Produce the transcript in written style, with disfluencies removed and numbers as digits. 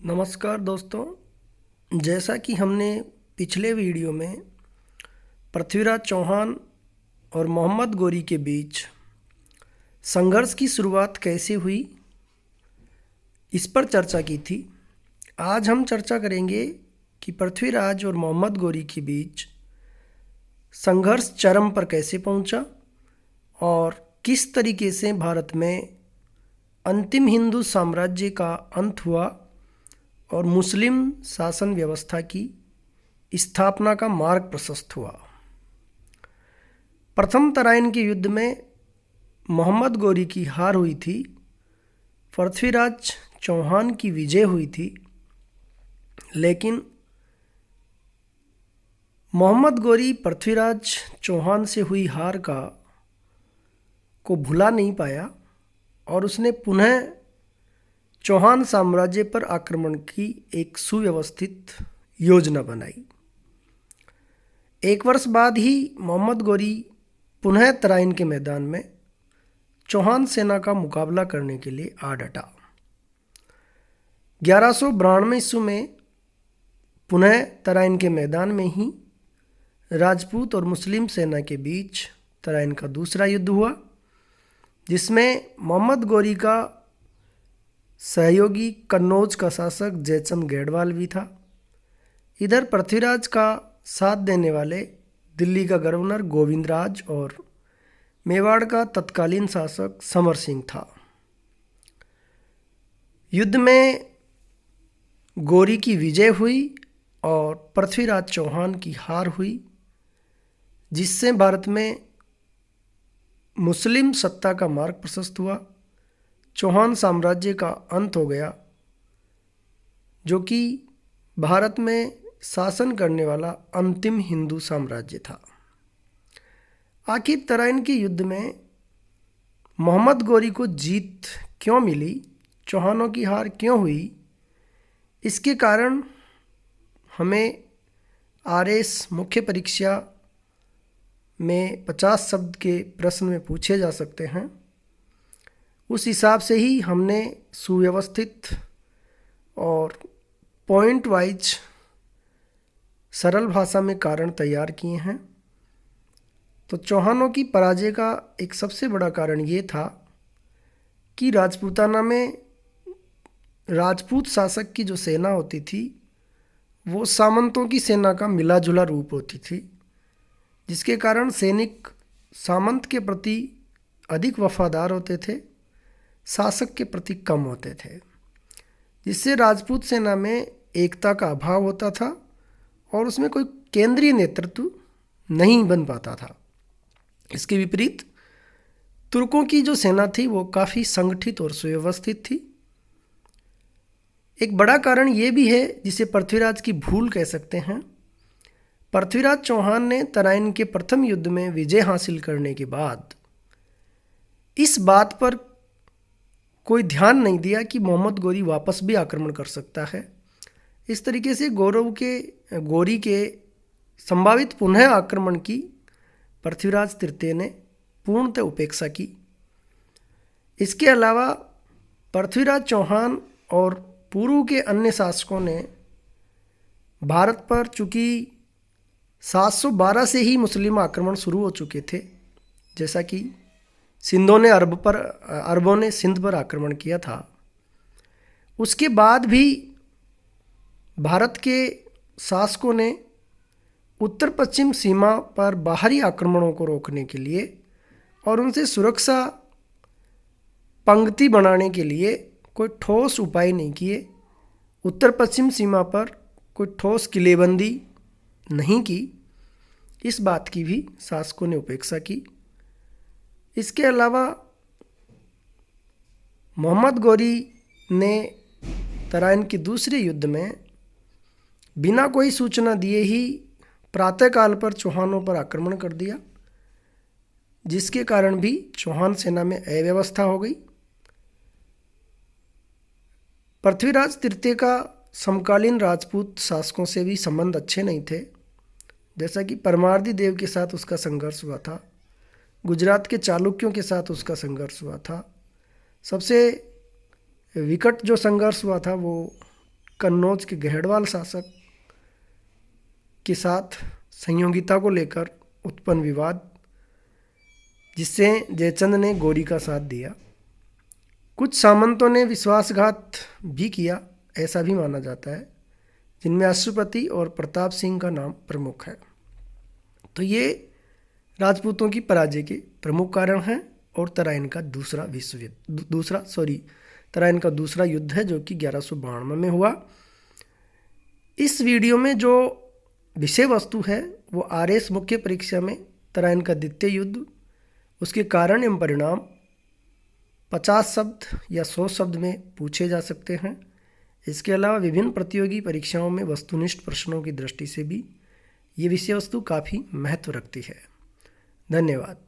नमस्कार दोस्तों। जैसा कि हमने पिछले वीडियो में पृथ्वीराज चौहान और मोहम्मद गोरी के बीच संघर्ष की शुरुआत कैसे हुई इस पर चर्चा की थी। आज हम चर्चा करेंगे कि पृथ्वीराज और मोहम्मद गोरी के बीच संघर्ष चरम पर कैसे पहुंचा और किस तरीके से भारत में अंतिम हिंदू साम्राज्य का अंत हुआ और मुस्लिम शासन व्यवस्था की स्थापना का मार्ग प्रशस्त हुआ। प्रथम तराइन के युद्ध में मोहम्मद गोरी की हार हुई थी, पृथ्वीराज चौहान की विजय हुई थी। लेकिन मोहम्मद गोरी पृथ्वीराज चौहान से हुई हार को भुला नहीं पाया और उसने पुनः चौहान साम्राज्य पर आक्रमण की एक सुव्यवस्थित योजना बनाई। एक वर्ष बाद ही मोहम्मद गोरी पुनः तराइन के मैदान में चौहान सेना का मुकाबला करने के लिए आ डटा। 1192 ईस्वी में पुनः तराइन के मैदान में ही राजपूत और मुस्लिम सेना के बीच तराइन का दूसरा युद्ध हुआ, जिसमें मोहम्मद गोरी का सहयोगी कन्नौज का शासक जयचंद गैडवाल भी था। इधर पृथ्वीराज का साथ देने वाले दिल्ली का गवर्नर गोविंदराज और मेवाड़ का तत्कालीन शासक समर सिंह था। युद्ध में गोरी की विजय हुई और पृथ्वीराज चौहान की हार हुई, जिससे भारत में मुस्लिम सत्ता का मार्ग प्रशस्त हुआ। चौहान साम्राज्य का अंत हो गया, जो कि भारत में शासन करने वाला अंतिम हिंदू साम्राज्य था। आखिर तराइन के युद्ध में मोहम्मद गोरी को जीत क्यों मिली, चौहानों की हार क्यों हुई, इसके कारण हमें आरएस मुख्य परीक्षा में 50 शब्द के प्रश्न में पूछे जा सकते हैं। उस हिसाब से ही हमने सुव्यवस्थित और पॉइंट वाइज सरल भाषा में कारण तैयार किए हैं। तो चौहानों की पराजय का एक सबसे बड़ा कारण ये था कि राजपूताना में राजपूत शासक की जो सेना होती थी वो सामंतों की सेना का मिला जुला रूप होती थी, जिसके कारण सैनिक सामंत के प्रति अधिक वफादार होते थे, शासक के प्रति कम होते थे, जिससे राजपूत सेना में एकता का अभाव होता था और उसमें कोई केंद्रीय नेतृत्व नहीं बन पाता था। इसके विपरीत तुर्कों की जो सेना थी वो काफ़ी संगठित और सुव्यवस्थित थी। एक बड़ा कारण ये भी है, जिसे पृथ्वीराज की भूल कह सकते हैं। पृथ्वीराज चौहान ने तराइन के प्रथम युद्ध में विजय हासिल करने के बाद इस बात पर कोई ध्यान नहीं दिया कि मोहम्मद गोरी वापस भी आक्रमण कर सकता है। इस तरीके से गोरी के संभावित पुनः आक्रमण की पृथ्वीराज तृतीय ने पूर्णतः उपेक्षा की। इसके अलावा पृथ्वीराज चौहान और पूर्व के अन्य शासकों ने भारत पर चूँकि 712 से ही मुस्लिम आक्रमण शुरू हो चुके थे, जैसा कि अरबों ने सिंध पर आक्रमण किया था, उसके बाद भी भारत के शासकों ने उत्तर पश्चिम सीमा पर बाहरी आक्रमणों को रोकने के लिए और उनसे सुरक्षा पंक्ति बनाने के लिए कोई ठोस उपाय नहीं किए। उत्तर पश्चिम सीमा पर कोई ठोस किलेबंदी नहीं की। इस बात की भी शासकों ने उपेक्षा की। इसके अलावा मोहम्मद गोरी ने तराइन के दूसरे युद्ध में बिना कोई सूचना दिए ही प्रातःकाल पर चौहानों पर आक्रमण कर दिया, जिसके कारण भी चौहान सेना में अव्यवस्था हो गई। पृथ्वीराज तृतीय का समकालीन राजपूत शासकों से भी संबंध अच्छे नहीं थे, जैसा कि परमार्दी देव के साथ उसका संघर्ष हुआ था, गुजरात के चालुक्यों के साथ उसका संघर्ष हुआ था। सबसे विकट जो संघर्ष हुआ था वो कन्नौज के गहड़वाल शासक के साथ संयोगिता को लेकर उत्पन्न विवाद, जिससे जयचंद ने गौरी का साथ दिया। कुछ सामंतों ने विश्वासघात भी किया, ऐसा भी माना जाता है, जिनमें अश्वपति और प्रताप सिंह का नाम प्रमुख है। तो ये राजपूतों की पराजय के प्रमुख कारण हैं और तराइन का तराइन का दूसरा युद्ध है जो कि 1192 में हुआ। इस वीडियो में जो विषय वस्तु है वो आरएस मुख्य परीक्षा में तराइन का द्वितीय युद्ध, उसके कारण एवं परिणाम 50 शब्द या 100 शब्द में पूछे जा सकते हैं। इसके अलावा विभिन्न प्रतियोगी परीक्षाओं में वस्तुनिष्ठ प्रश्नों की दृष्टि से भी ये विषय वस्तु काफ़ी महत्व रखती है। धन्यवाद।